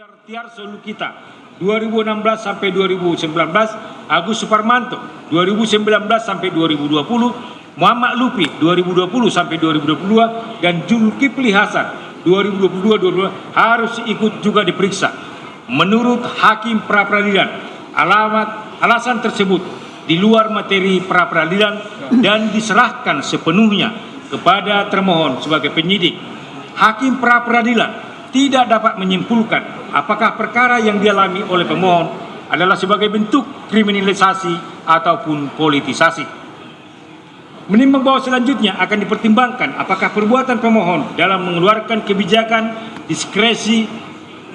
Tiarso Lukita 2016 sampai 2019, Agus Suparmanto 2019 sampai 2020, Muhammad Lupi 2020 sampai 2022 dan Zulkifli Hasan 2022 harus ikut juga diperiksa. Menurut Hakim Pra-Peradilan, alasan tersebut di luar materi pra-peradilan dan diserahkan sepenuhnya kepada termohon sebagai penyidik. Hakim Pra-Peradilan tidak dapat menyimpulkan apakah perkara yang dialami oleh pemohon adalah sebagai bentuk kriminalisasi ataupun politisasi. Menimbang bahwa selanjutnya akan dipertimbangkan apakah perbuatan pemohon dalam mengeluarkan kebijakan diskresi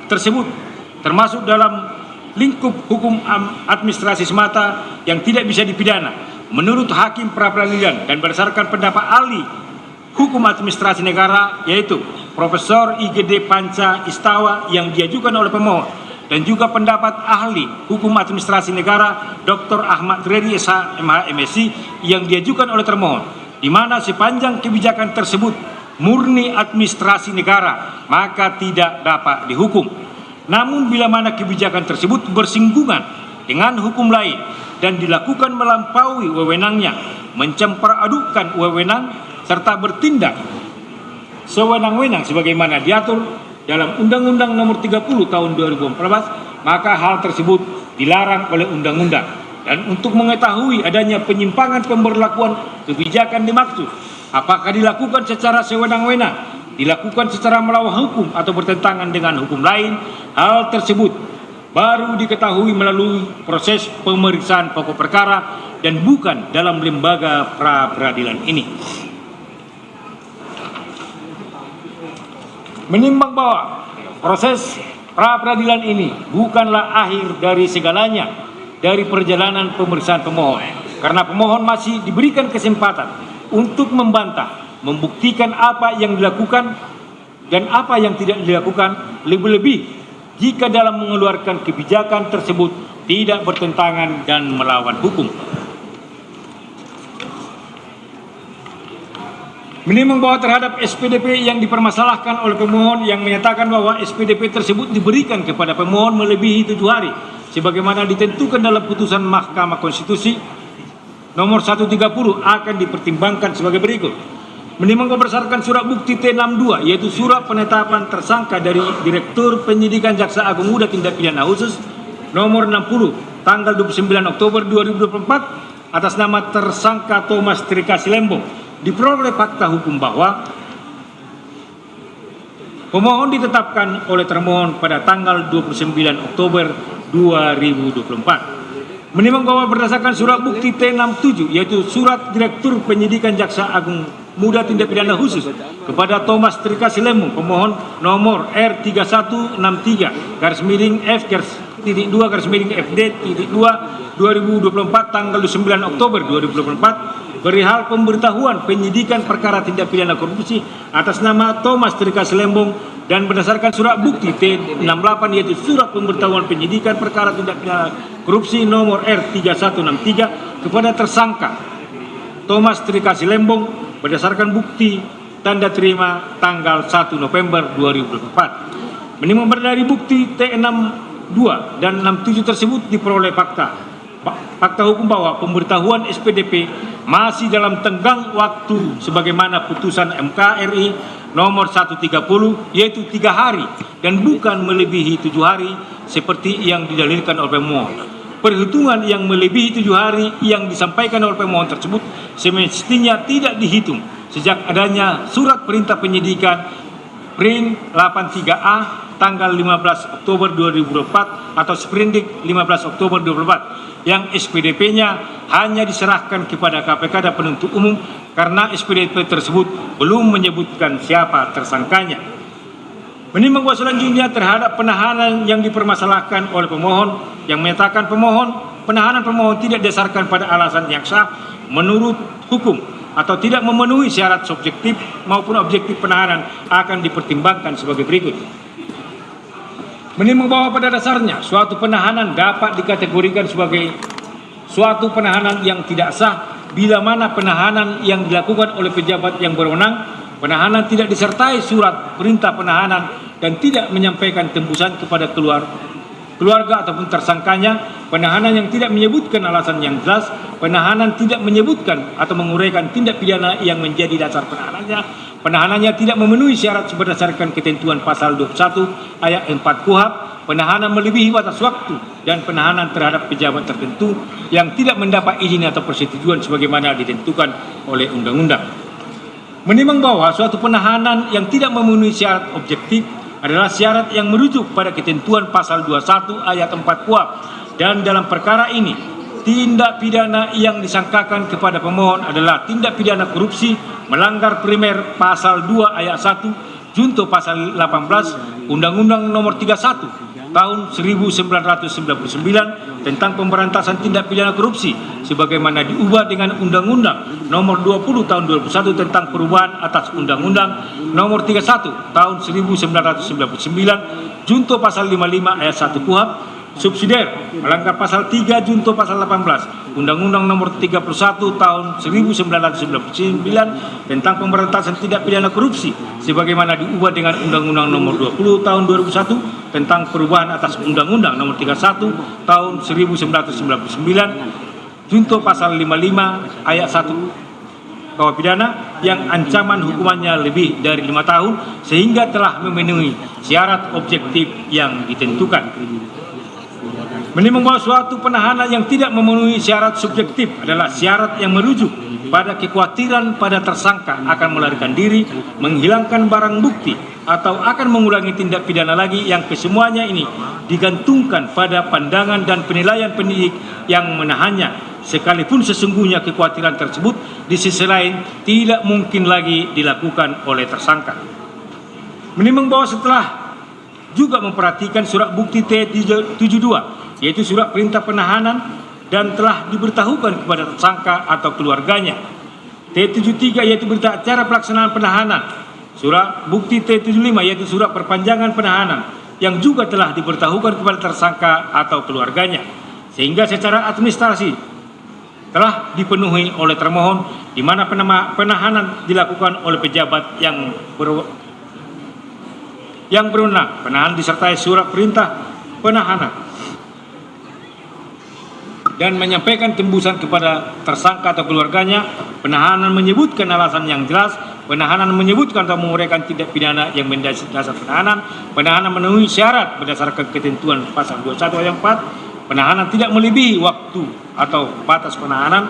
tersebut termasuk dalam lingkup hukum administrasi semata yang tidak bisa dipidana. Menurut Hakim Pra-Peradilan dan berdasarkan pendapat ahli hukum administrasi negara yaitu Profesor IGD Panca Istawa yang diajukan oleh pemohon dan juga pendapat ahli hukum administrasi negara Dr. Ahmad Redi SH MH MSc yang diajukan oleh termohon, di mana sepanjang kebijakan tersebut murni administrasi negara maka tidak dapat dihukum. Namun bila mana kebijakan tersebut bersinggungan dengan hukum lain dan dilakukan melampaui wewenangnya, mencampur-adukkan wewenang serta bertindak sewenang-wenang sebagaimana diatur dalam Undang-Undang Nomor 30 Tahun 2014, maka hal tersebut dilarang oleh undang-undang. Dan untuk mengetahui adanya penyimpangan pemberlakuan kebijakan dimaksud, apakah dilakukan secara sewenang-wenang, dilakukan secara melawan hukum atau bertentangan dengan hukum lain, hal tersebut baru diketahui melalui proses pemeriksaan pokok perkara dan bukan dalam lembaga pra-peradilan ini. Menimbang bahwa proses pra-peradilan ini bukanlah akhir dari segalanya dari perjalanan pemeriksaan pemohon, karena pemohon masih diberikan kesempatan untuk membantah, membuktikan apa yang dilakukan dan apa yang tidak dilakukan, lebih-lebih jika dalam mengeluarkan kebijakan tersebut tidak bertentangan dan melawan hukum. Menimbang bahwa terhadap SPDP yang dipermasalahkan oleh pemohon yang menyatakan bahwa SPDP tersebut diberikan kepada pemohon melebihi 7 hari sebagaimana ditentukan dalam putusan Mahkamah Konstitusi nomor 130 akan dipertimbangkan sebagai berikut. Menimbang berdasarkan surat bukti T62 yaitu surat penetapan tersangka dari Direktur Penyidikan Jaksa Agung Muda Tindak Pidana Khusus nomor 60 tanggal 29 Oktober 2024 atas nama tersangka Thomas Trikasi Lembong, diperoleh fakta hukum bahwa pemohon ditetapkan oleh termohon pada tanggal 29 Oktober 2024. Menimbang bahwa berdasarkan surat bukti T67 yaitu surat Direktur Penyidikan Jaksa Agung Muda Tindak Pidana Khusus kepada Thomas Trikasi Lembong, pemohon nomor R3163-F-2-FD-2 2024 tanggal 9 Oktober 2024 perihal pemberitahuan penyidikan perkara tindak pidana korupsi atas nama Thomas Trikasi Lembong dan berdasarkan surat bukti T68 yaitu surat pemberitahuan penyidikan perkara tindak pidana korupsi nomor R3163 kepada tersangka Thomas Trikasi Lembong berdasarkan bukti tanda terima tanggal 1 November 2024. Menimbang dari bukti T62 dan 67 tersebut diperoleh fakta hukum bahwa pemberitahuan SPDP masih dalam tenggang waktu sebagaimana putusan MK RI nomor 130 yaitu 3 hari dan bukan melebihi 7 hari seperti yang didalilkan oleh pemohon. Perhitungan yang melebihi 7 hari yang disampaikan oleh pemohon tersebut semestinya tidak dihitung sejak adanya surat perintah penyidikan Prin 83A tanggal 15 Oktober 2024 atau Sprindik 15 Oktober 2024 yang SPDP-nya hanya diserahkan kepada KPK dan penuntut umum karena SPDP tersebut belum menyebutkan siapa tersangkanya. Menimbang bahwa selanjutnya terhadap penahanan yang dipermasalahkan oleh pemohon yang menyatakan penahanan pemohon tidak didasarkan pada alasan yang sah menurut hukum atau tidak memenuhi syarat subjektif maupun objektif penahanan akan dipertimbangkan sebagai berikut. Menimbang bahwa pada dasarnya suatu penahanan dapat dikategorikan sebagai suatu penahanan yang tidak sah bila mana penahanan yang dilakukan oleh pejabat yang berwenang, penahanan tidak disertai surat perintah penahanan dan tidak menyampaikan tembusan kepada keluarga ataupun tersangkanya, penahanan yang tidak menyebutkan alasan yang jelas, penahanan tidak menyebutkan atau menguraikan tindak pidana yang menjadi dasar penahanannya, penahanannya tidak memenuhi syarat berdasarkan ketentuan pasal 21 ayat 4 KUHP, penahanan melebihi batas waktu, dan penahanan terhadap pejabat tertentu yang tidak mendapat izin atau persetujuan sebagaimana ditentukan oleh undang-undang. Menimbang bahwa suatu penahanan yang tidak memenuhi syarat objektif adalah syarat yang merujuk pada ketentuan pasal 21 ayat 4 KUHP, dan dalam perkara ini tindak pidana yang disangkakan kepada pemohon adalah tindak pidana korupsi melanggar primer pasal 2 ayat 1 junto pasal 18 Undang-Undang Nomor 31 tahun 1999 tentang pemberantasan tindak pidana korupsi sebagaimana diubah dengan Undang-Undang Nomor 20 tahun 2001 tentang perubahan atas Undang-Undang Nomor 31 tahun 1999 junto pasal 55 ayat 1 KUHP, subsidiar melanggar pasal 3 junto pasal 18 Undang-Undang Nomor 31 tahun 1999 tentang pemberantasan tindak pidana korupsi sebagaimana diubah dengan Undang-Undang Nomor 20 tahun 2001 tentang perubahan atas Undang-Undang Nomor 31 tahun 1999 junto pasal 55 ayat 1 KUHP pidana yang ancaman hukumannya lebih dari 5 tahun sehingga telah memenuhi syarat objektif yang ditentukan. Menimbang bahwa suatu penahanan yang tidak memenuhi syarat subjektif adalah syarat yang merujuk pada kekhawatiran pada tersangka akan melarikan diri, menghilangkan barang bukti, atau akan mengulangi tindak pidana lagi yang kesemuanya ini digantungkan pada pandangan dan penilaian penyidik yang menahannya, sekalipun sesungguhnya kekhawatiran tersebut di sisi lain tidak mungkin lagi dilakukan oleh tersangka. Menimbang bahwa setelah juga memperhatikan surat bukti T72 yaitu surat perintah penahanan dan telah diberitahukan kepada tersangka atau keluarganya. T73 yaitu berita acara pelaksanaan penahanan, surat bukti T75 yaitu surat perpanjangan penahanan yang juga telah diberitahukan kepada tersangka atau keluarganya, sehingga secara administrasi telah dipenuhi oleh termohon di mana penahanan dilakukan oleh pejabat yang berwenang. Penahanan disertai surat perintah penahanan dan menyampaikan tembusan kepada tersangka atau keluarganya. Penahanan menyebutkan alasan yang jelas, penahanan menyebutkan atau menguraikan tindak pidana yang menjadi dasar penahanan, penahanan memenuhi syarat berdasarkan ketentuan pasal 21 ayat 4, penahanan tidak melebihi waktu atau batas penahanan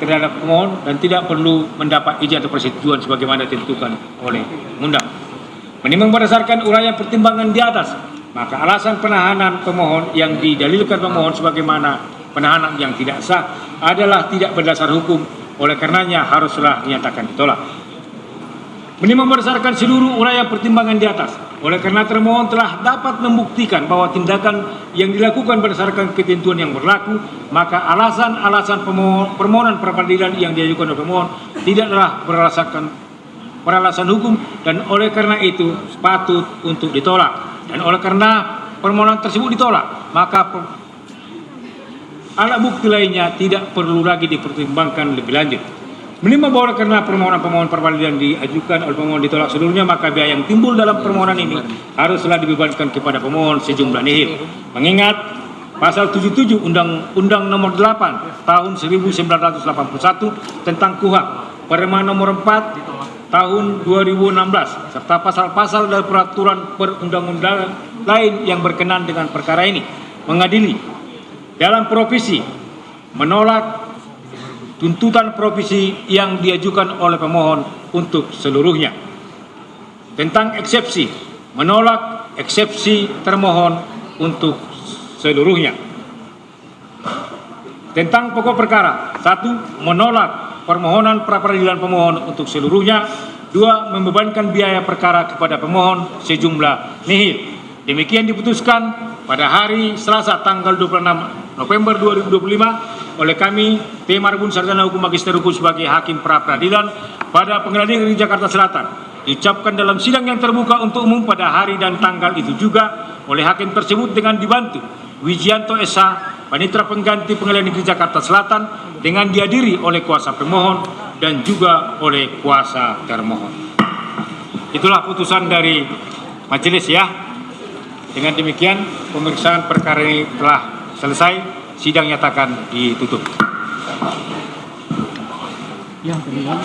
terhadap pemohon dan tidak perlu mendapat izin atau persetujuan sebagaimana ditentukan oleh undang. Menimbang berdasarkan uraian pertimbangan di atas, maka alasan penahanan pemohon yang didalilkan pemohon sebagaimana penahanan yang tidak sah adalah tidak berdasar hukum, oleh karenanya haruslah dinyatakan ditolak. Menimbang berdasarkan seluruh uraian pertimbangan di atas, oleh karena termohon telah dapat membuktikan bahwa tindakan yang dilakukan berdasarkan ketentuan yang berlaku, maka alasan-alasan permohonan peradilan yang diajukan oleh pemohon tidaklah beralasan hukum dan oleh karena itu patut untuk ditolak. Dan oleh karena permohonan tersebut ditolak, maka alat bukti lainnya tidak perlu lagi dipertimbangkan lebih lanjut. Menimbang bahwa karena permohonan peradilan diajukan oleh pemohon ditolak seluruhnya, maka biaya yang timbul dalam permohonan ini haruslah dibebankan kepada pemohon sejumlah nihil. Mengingat pasal 77 Undang-Undang Nomor 8 tahun 1981 tentang KUHP, Perma Nomor 4 tahun 2016 serta pasal-pasal dari peraturan perundang-undangan lain yang berkenaan dengan perkara ini mengadili dalam provisi menolak tuntutan provisi yang diajukan oleh pemohon untuk seluruhnya. Tentang eksepsi, menolak eksepsi termohon untuk seluruhnya. Tentang pokok perkara, 1. Menolak permohonan pra-peradilan pemohon untuk seluruhnya. 2. Membebankan biaya perkara kepada pemohon sejumlah nihil. Demikian diputuskan pada hari Selasa tanggal 26 November 2025 oleh kami T. Marbun Sarjana Hukum Magister Hukum sebagai Hakim Pra-Peradilan pada Pengadilan Negeri Jakarta Selatan. Diucapkan dalam sidang yang terbuka untuk umum pada hari dan tanggal itu juga oleh hakim tersebut dengan dibantu Wijianto S.A. Panitera Pengganti Pengadilan Negeri Jakarta Selatan dengan dihadiri oleh kuasa pemohon dan juga oleh kuasa termohon. Itulah putusan dari Majelis ya. Dengan demikian pemeriksaan perkara ini telah selesai. Sidang nyatakan ditutup. Ya, terima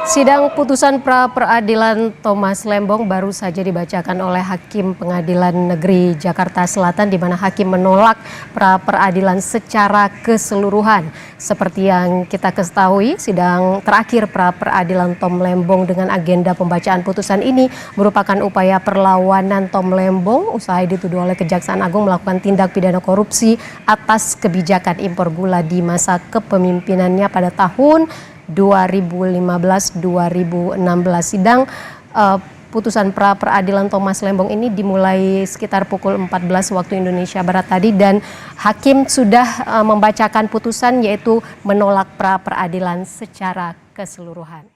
Sidang putusan pra peradilan Thomas Lembong baru saja dibacakan oleh Hakim Pengadilan Negeri Jakarta Selatan, di mana hakim menolak pra peradilan secara keseluruhan. Seperti yang kita ketahui, sidang terakhir pra peradilan Tom Lembong dengan agenda pembacaan putusan ini merupakan upaya perlawanan Tom Lembong usai dituduh oleh Kejaksaan Agung melakukan tindak pidana korupsi atas kebijakan impor gula di masa kepemimpinannya pada tahun 2015-2016. Sidang putusan pra peradilan Thomas Lembong ini dimulai sekitar pukul 14 waktu Indonesia Barat tadi, dan hakim sudah membacakan putusan yaitu menolak pra peradilan secara keseluruhan.